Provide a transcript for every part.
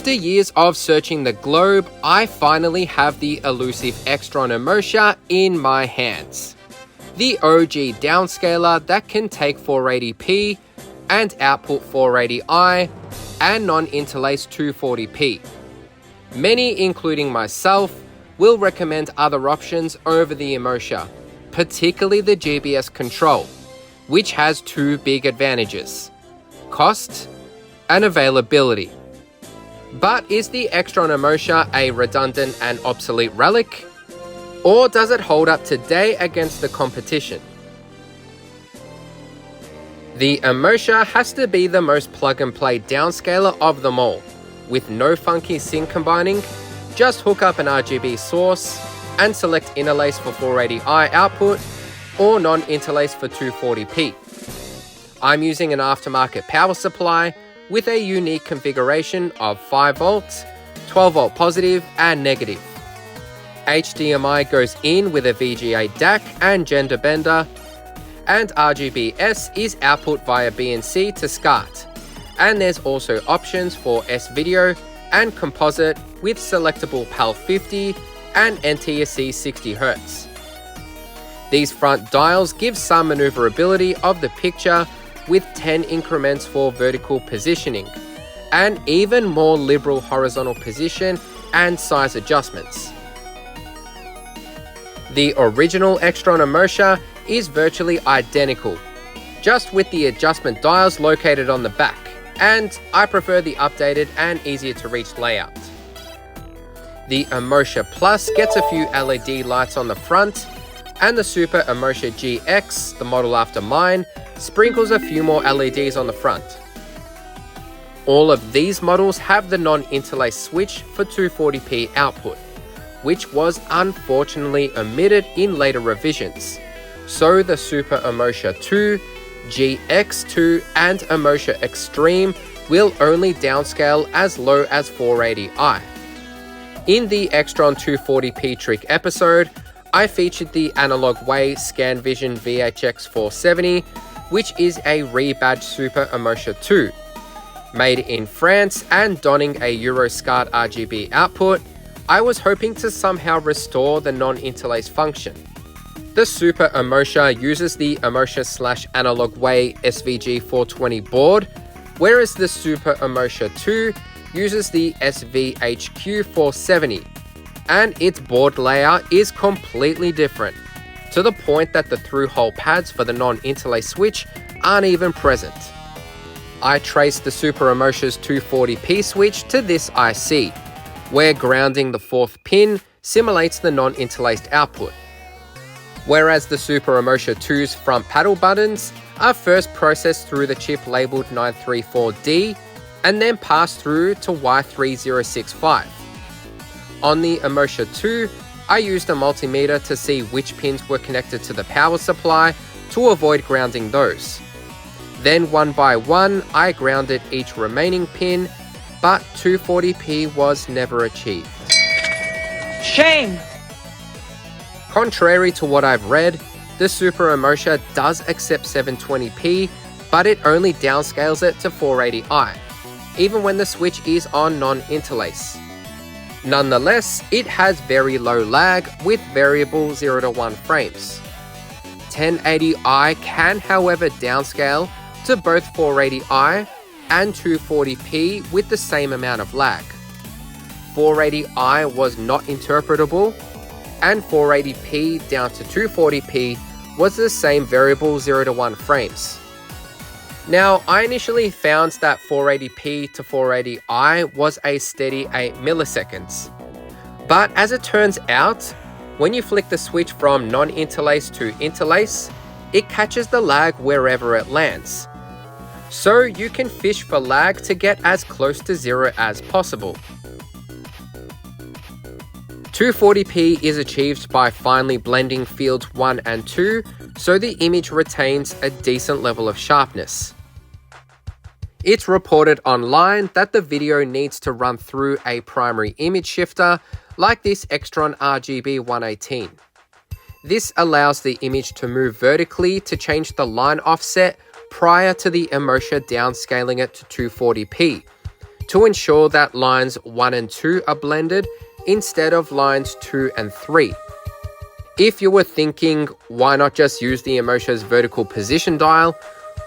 After years of searching the globe, I finally have the elusive Extron Emotia in my hands. The OG downscaler that can take 480p and output 480i and non-interlace 240p. Many, including myself, will recommend other options over the Emotia, particularly the Gbs control, which has two big advantages: cost and availability. But is the Extron Emotia a redundant and obsolete relic? Or does it hold up today against the competition? The Emotia has to be the most plug-and-play downscaler of them all, with no funky sync combining. Just hook up an RGB source and select interlace for 480i output or non-interlace for 240p. I'm using an aftermarket power supply with a unique configuration of 5 volts, 12 volt positive and negative. HDMI goes in with a VGA DAC and gender bender, and RGBs is output via B&C to SCART. And there's also options for S-Video and composite with selectable PAL 50 and NTSC 60Hz. These front dials give some maneuverability of the picture with 10 increments for vertical positioning, and even more liberal horizontal position and size adjustments. The original Extron Emotia is virtually identical, just with the adjustment dials located on the back, and I prefer the updated and easier to reach layout. The Emotia Plus gets a few LED lights on the front, and the Super Emotia GX, the model after mine, sprinkles a few more LEDs on the front. All of these models have the non-interlace switch for 240p output, which was unfortunately omitted in later revisions. So the Super Emotia 2, GX2 and Emotia Extreme will only downscale as low as 480i. In the Extron 240p trick episode, I featured the Analog Way ScanVision VHX 470, which is a rebadged Super Emotia 2. Made in France and donning a Euroscart RGB output, I was hoping to somehow restore the non-interlace function. The Super Emotia uses the Emotia/Analog Way SVG 420 board, whereas the Super Emotia 2 uses the SVHQ 470, and its board layout is completely different, to the point that the through-hole pads for the non-interlace switch aren't even present. I traced the Super Emotio's 240p switch to this IC, where grounding the 4th pin simulates the non-interlaced output, whereas the Super Emotia 2's front paddle buttons are first processed through the chip labeled 934D and then passed through to Y3065. On the Emotia 2, I used a multimeter to see which pins were connected to the power supply to avoid grounding those. Then one by one, I grounded each remaining pin, but 240p was never achieved. Shame! Contrary to what I've read, the Super Emotia does accept 720p, but it only downscales it to 480i, even when the switch is on non-interlace. Nonetheless, it has very low lag with variable 0 to 1 frames. 1080i can, however, downscale to both 480i and 240p with the same amount of lag. 480i was not interpretable, and 480p down to 240p was the same variable 0 to 1 frames. Now, I initially found that 480p to 480i was a steady 8 milliseconds. But as it turns out, when you flick the switch from non-interlace to interlace, it catches the lag wherever it lands. So you can fish for lag to get as close to 0 as possible. 240p is achieved by finely blending fields 1 and 2, so the image retains a decent level of sharpness. It's reported online that the video needs to run through a primary image shifter like this Extron RGB 118. This allows the image to move vertically to change the line offset prior to the Emotia downscaling it to 240p, to ensure that lines 1 and 2 are blended instead of lines 2 and 3. If you were thinking, why not just use the Emotio's vertical position dial?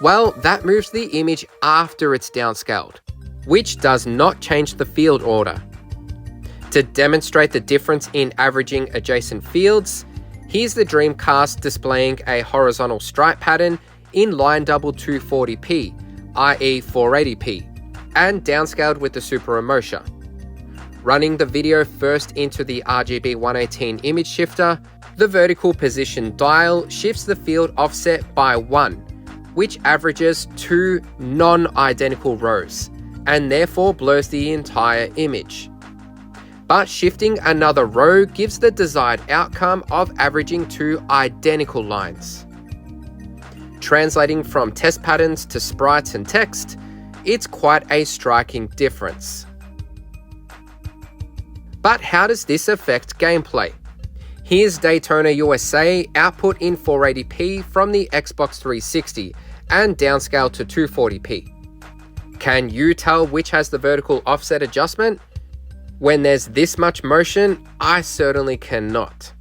Well, that moves the image after it's downscaled, which does not change the field order. To demonstrate the difference in averaging adjacent fields, here's the Dreamcast displaying a horizontal stripe pattern in line double 240p, i.e. 480p, and downscaled with the Super Emotia. Running the video first into the RGB 118 image shifter, the vertical position dial shifts the field offset by 1, which averages 2 non-identical rows, and therefore blurs the entire image. But shifting another row gives the desired outcome of averaging 2 identical lines. Translating from test patterns to sprites and text, it's quite a striking difference. But how does this affect gameplay? Here's Daytona USA output in 480p from the Xbox 360 and downscaled to 240p. Can you tell which has the vertical offset adjustment? When there's this much motion, I certainly cannot.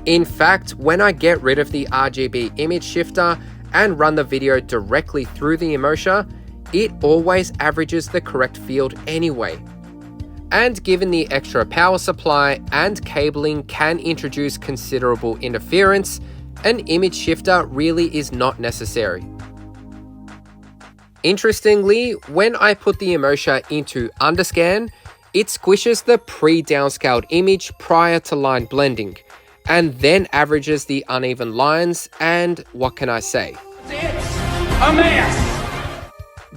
In fact, when I get rid of the RGB image shifter and run the video directly through the Emotia, it always averages the correct field anyway. And given the extra power supply and cabling can introduce considerable interference, an image shifter really is not necessary. Interestingly, when I put the Emotia into underscan, it squishes the pre-downscaled image prior to line blending, and then averages the uneven lines, and what can I say? It's a mess!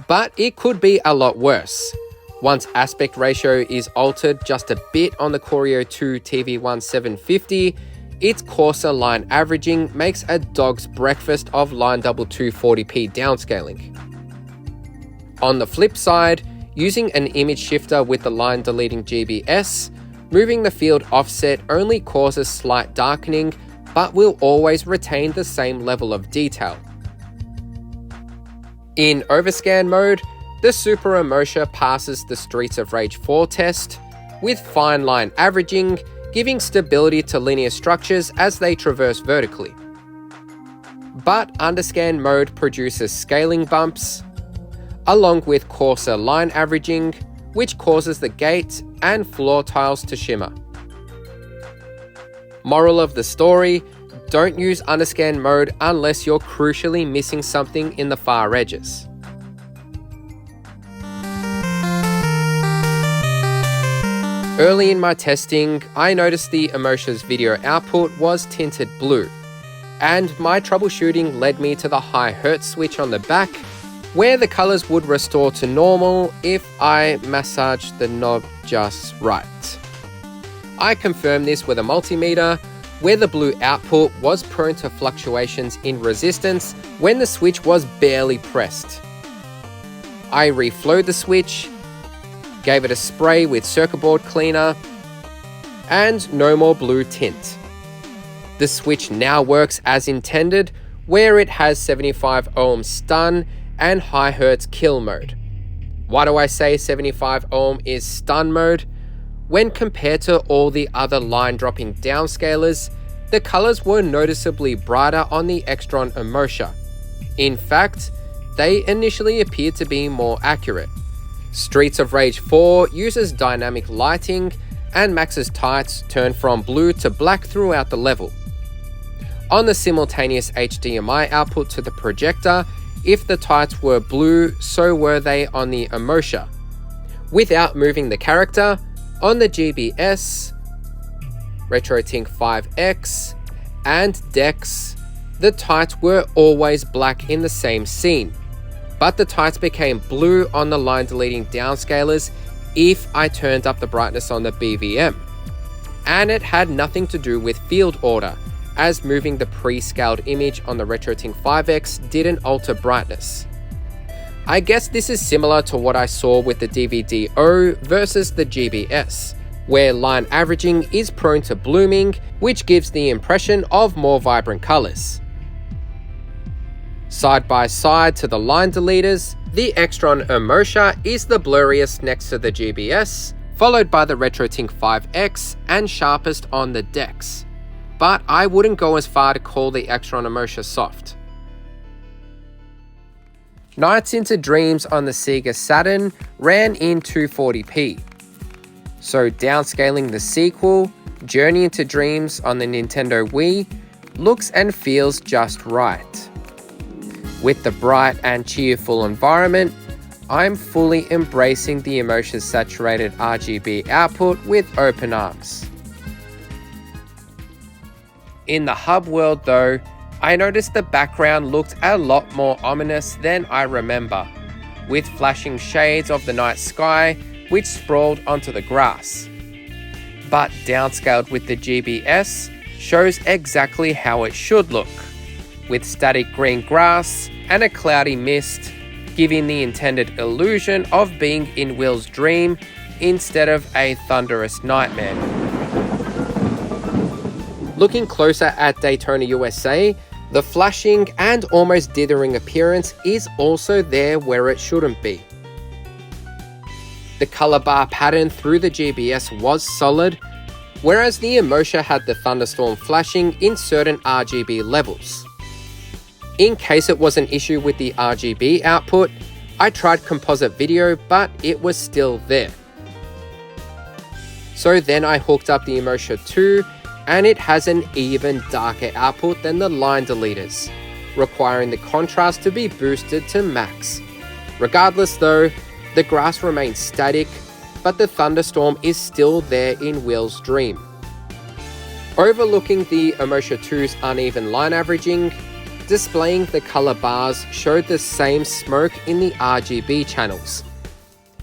But it could be a lot worse. Once aspect ratio is altered just a bit on the Corio2 TVOne 750, its coarser line averaging makes a dog's breakfast of line double 240p downscaling. On the flip side, using an image shifter with the line deleting Gbs, moving the field offset only causes slight darkening, but will always retain the same level of detail. In overscan mode, the Super Emotia passes the Streets of Rage 4 test, with fine line averaging, giving stability to linear structures as they traverse vertically. But underscan mode produces scaling bumps, along with coarser line averaging, which causes the gate and floor tiles to shimmer. Moral of the story, don't use underscan mode unless you're crucially missing something in the far edges. Early in my testing, I noticed the Emotia's video output was tinted blue, and my troubleshooting led me to the high hertz switch on the back, where the colors would restore to normal if I massaged the knob just right. I confirmed this with a multimeter, where the blue output was prone to fluctuations in resistance when the switch was barely pressed. I reflowed the switch, gave it a spray with circuit board cleaner, and no more blue tint. The switch now works as intended, where it has 75 ohm stun and high hertz kill mode. Why do I say 75 ohm is stun mode? When compared to all the other line dropping downscalers, the colors were noticeably brighter on the Extron Emotia. In fact, they initially appeared to be more accurate. Streets of Rage 4 uses dynamic lighting, and Max's tights turn from blue to black throughout the level. On the simultaneous HDMI output to the projector, if the tights were blue, so were they on the Emotia. Without moving the character, on the Gbs, RetroTink 5X, and DACs, the tights were always black in the same scene, but the tights became blue on the line deleting downscalers if I turned up the brightness on the BVM. And it had nothing to do with field order, as moving the pre-scaled image on the RetroTink 5X didn't alter brightness. I guess this is similar to what I saw with the DVD-O versus the Gbs, where line averaging is prone to blooming, which gives the impression of more vibrant colors. Side by side to the line deleters, the Extron Emotia is the blurriest next to the GBS, followed by the RetroTink 5X and sharpest on the DeX. But I wouldn't go as far to call the Extron Emotia soft. Nights into Dreams on the Sega Saturn ran in 240p. So downscaling the sequel, Journey into Dreams on the Nintendo Wii, looks and feels just right. With the bright and cheerful environment, I'm fully embracing the Emotio's saturated RGB output with open arms. In the hub world though, I noticed the background looked a lot more ominous than I remember, with flashing shades of the night sky which sprawled onto the grass. But downscaled with the GBS shows exactly how it should look, with static green grass and a cloudy mist, giving the intended illusion of being in Will's dream instead of a thunderous nightmare. Looking closer at Daytona USA, the flashing and almost dithering appearance is also there where it shouldn't be. The color bar pattern through the GBS was solid, whereas the Emotia had the thunderstorm flashing in certain RGB levels. In case it was an issue with the RGB output, I tried composite video, but it was still there. So then I hooked up the Emotia 2, and it has an even darker output than the line deleters, requiring the contrast to be boosted to max. Regardless though, the grass remains static, but the thunderstorm is still there in Will's dream. Overlooking the Emotia 2's uneven line averaging, displaying the color bars showed the same smoke in the RGB channels.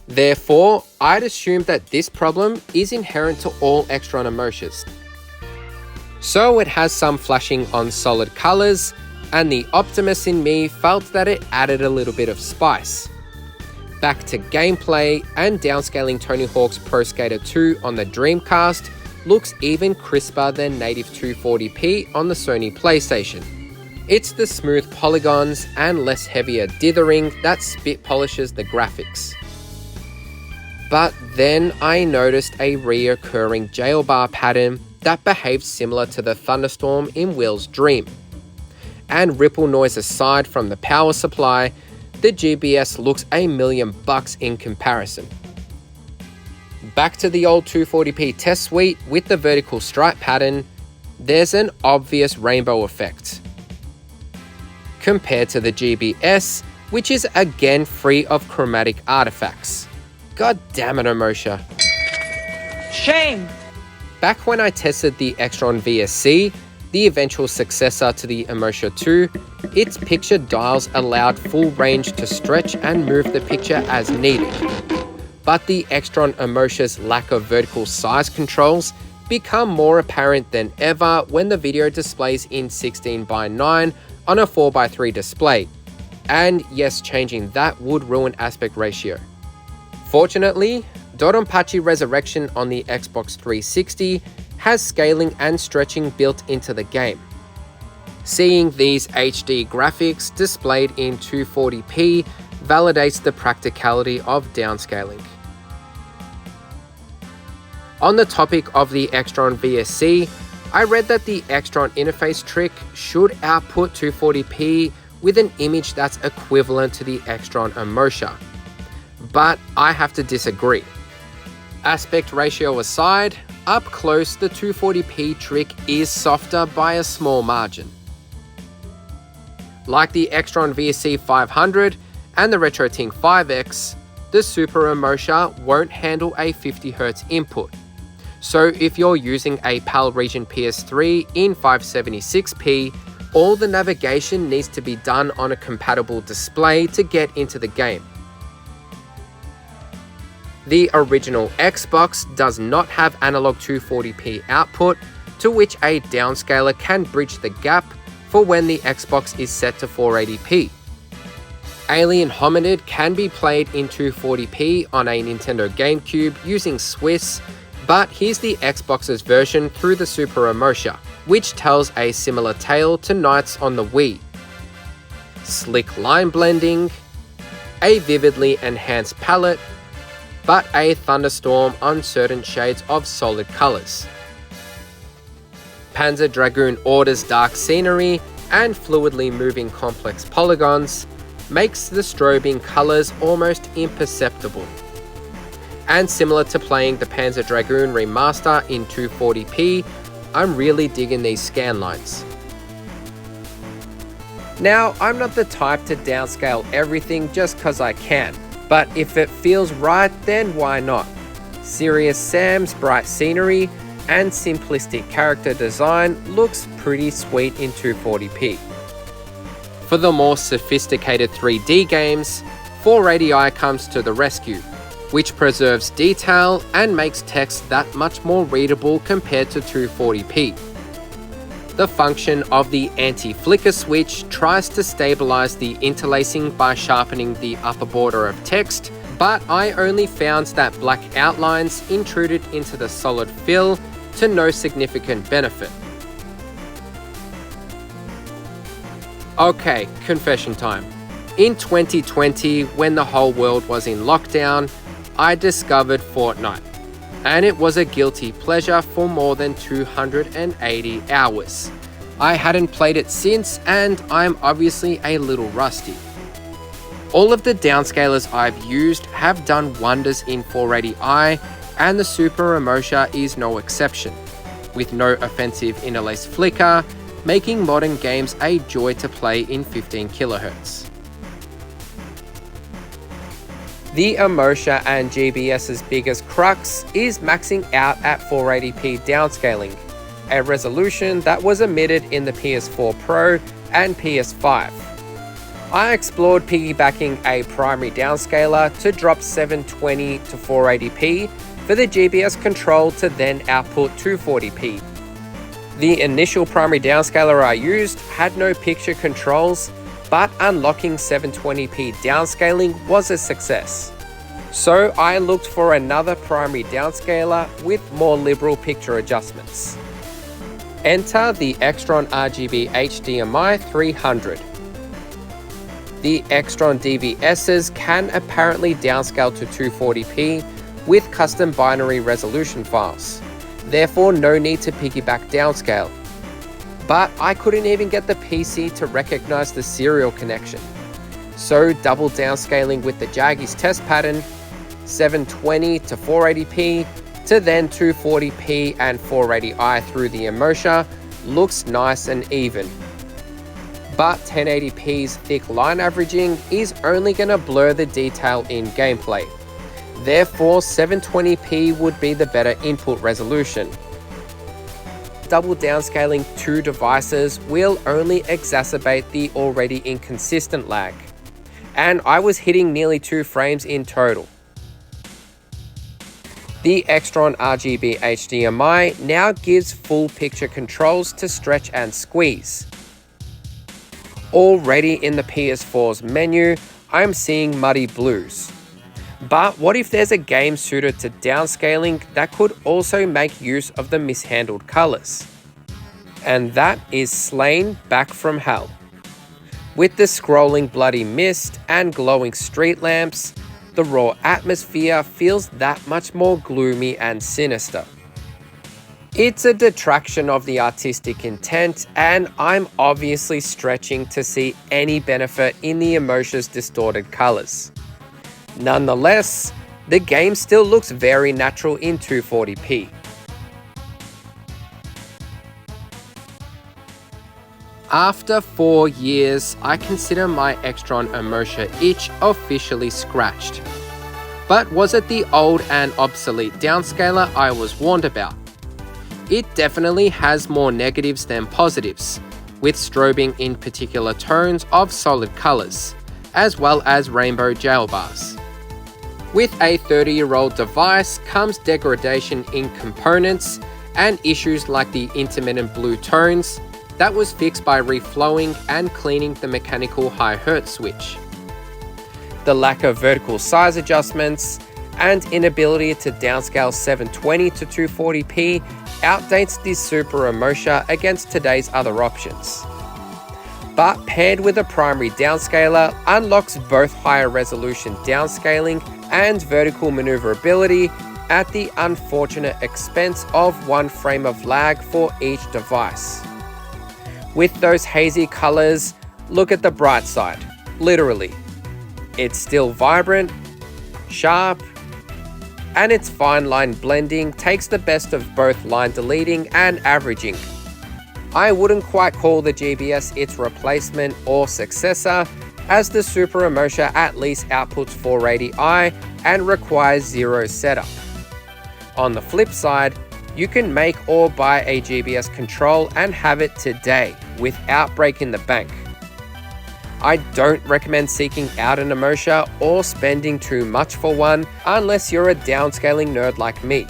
Therefore, I'd assume that this problem is inherent to all Extron Emotias. So it has some flashing on solid colors, and the optimist in me felt that it added a little bit of spice. Back to gameplay, and downscaling Tony Hawk's Pro Skater 2 on the Dreamcast looks even crisper than native 240p on the Sony PlayStation. It's the smooth polygons and less heavier dithering that spit polishes the graphics. But then I noticed a reoccurring jailbar pattern that behaved similar to the thunderstorm in Will's dream. And ripple noise aside from the power supply, the GBS looks $1,000,000 in comparison. Back to the old 240p test suite with the vertical stripe pattern, there's an obvious rainbow effect compared to the GBS, which is again free of chromatic artifacts. God damn it, Emotia. Shame! Back when I tested the Extron VSC, the eventual successor to the Emotia 2, its picture dials allowed full range to stretch and move the picture as needed. But the Extron Emotia's lack of vertical size controls become more apparent than ever when the video displays in 16:9 on a 4:3 display. And yes, changing that would ruin aspect ratio. Fortunately, Dodonpachi Resurrection on the Xbox 360 has scaling and stretching built into the game. Seeing these HD graphics displayed in 240p validates the practicality of downscaling. On the topic of the Extron VSC, I read that the Extron interface trick should output 240p with an image that's equivalent to the Extron Emotia. But I have to disagree. Aspect ratio aside, up close the 240p trick is softer by a small margin. Like the Extron VSC 500 and the RetroTink 5X, the Super Emotia won't handle a 50Hz input. So if you're using a PAL Region PS3 in 576p, all the navigation needs to be done on a compatible display to get into the game. The original Xbox does not have analog 240p output, to which a downscaler can bridge the gap for when the Xbox is set to 480p. Alien Hominid can be played in 240p on a Nintendo GameCube using Swiss, but here's the Xbox's version through the Super Emotia, which tells a similar tale to Nights on the Wii. slick line blending, a vividly enhanced palette, but a thunderstorm on certain shades of solid colors. Panzer Dragoon Order's dark scenery and fluidly moving complex polygons makes the strobing colors almost imperceptible. And similar to playing the Panzer Dragoon remaster in 240p, I'm really digging these scan lines. Now, I'm not the type to downscale everything just cause I can, but if it feels right, then why not? Serious Sam's bright scenery and simplistic character design looks pretty sweet in 240p. For the more sophisticated 3D games, 480i comes to the rescue, which preserves detail and makes text that much more readable compared to 240p. The function of the anti-flicker switch tries to stabilize the interlacing by sharpening the upper border of text, but I only found that black outlines intruded into the solid fill to no significant benefit. Okay, confession time. In 2020, when the whole world was in lockdown, I discovered Fortnite, and it was a guilty pleasure for more than 280 hours. I hadn't played it since, and I'm obviously a little rusty. All of the downscalers I've used have done wonders in 480i, and the Super Emotia is no exception, with no offensive interlace flicker, making modern games a joy to play in 15 kHz. The Emotia and GBS's biggest crux is maxing out at 480p downscaling, a resolution that was omitted in the PS4 Pro and PS5. I explored piggybacking a primary downscaler to drop 720 to 480p for the GBS control to then output 240p. The initial primary downscaler I used had no picture controls, but unlocking 720p downscaling was a success. So I looked for another primary downscaler with more liberal picture adjustments. Enter the Extron RGB HDMI 300. The Extron DVSs can apparently downscale to 240p with custom binary resolution files, therefore no need to piggyback downscale. But I couldn't even get the PC to recognize the serial connection. So double downscaling with the Gbs test pattern, 720 to 480p, to then 240p and 480i through the Emotia looks nice and even. But 1080p's thick line averaging is only going to blur the detail in gameplay. Therefore, 720p would be the better input resolution. Double downscaling two devices will only exacerbate the already inconsistent lag, and I was hitting nearly 2 frames in total. The Extron RGB HDMI now gives full picture controls to stretch and squeeze. Already in the PS4's menu, I'm seeing muddy blues. But what if there's a game suited to downscaling that could also make use of the mishandled colors? And that is Slain Back from Hell. With the scrolling bloody mist and glowing street lamps, the raw atmosphere feels that much more gloomy and sinister. It's a detraction of the artistic intent, and I'm obviously stretching to see any benefit in the Emotio's distorted colors. Nonetheless, the game still looks very natural in 240p. After 4 years, I consider my Extron Emotia itch officially scratched. But was it the old and obsolete downscaler I was warned about? It definitely has more negatives than positives, with strobing in particular tones of solid colors, as well as rainbow jail bars. With a 30-year-old device comes degradation in components and issues like the intermittent blue tones that was fixed by reflowing and cleaning the mechanical high hertz switch. The lack of vertical size adjustments and inability to downscale 720 to 240p outdates the Super Emotia against today's other options. but paired with a primary downscaler unlocks both higher resolution downscaling and vertical maneuverability at the unfortunate expense of 1 frame of lag for each device. With those hazy colors, look at the bright side, literally. It's still vibrant, sharp, and its fine line blending takes the best of both line deleting and averaging. I wouldn't quite call the GBS its replacement or successor, as the Super Emotia at least outputs 480i and requires 0 setup. On the flip side, you can make or buy a GBS control and have it today without breaking the bank. I don't recommend seeking out an Emotia or spending too much for one unless you're a downscaling nerd like me.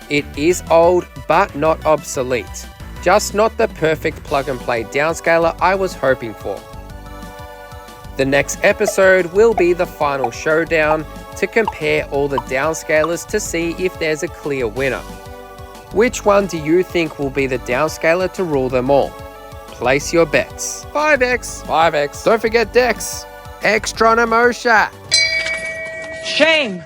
It is old but not obsolete, just not the perfect plug and play downscaler I was hoping for. The next episode will be the final showdown to compare all the downscalers to see if there's a clear winner. Which one do you think will be the downscaler to rule them all? Place your bets. 5x. Don't forget Dex. Extron Emotia. Shame.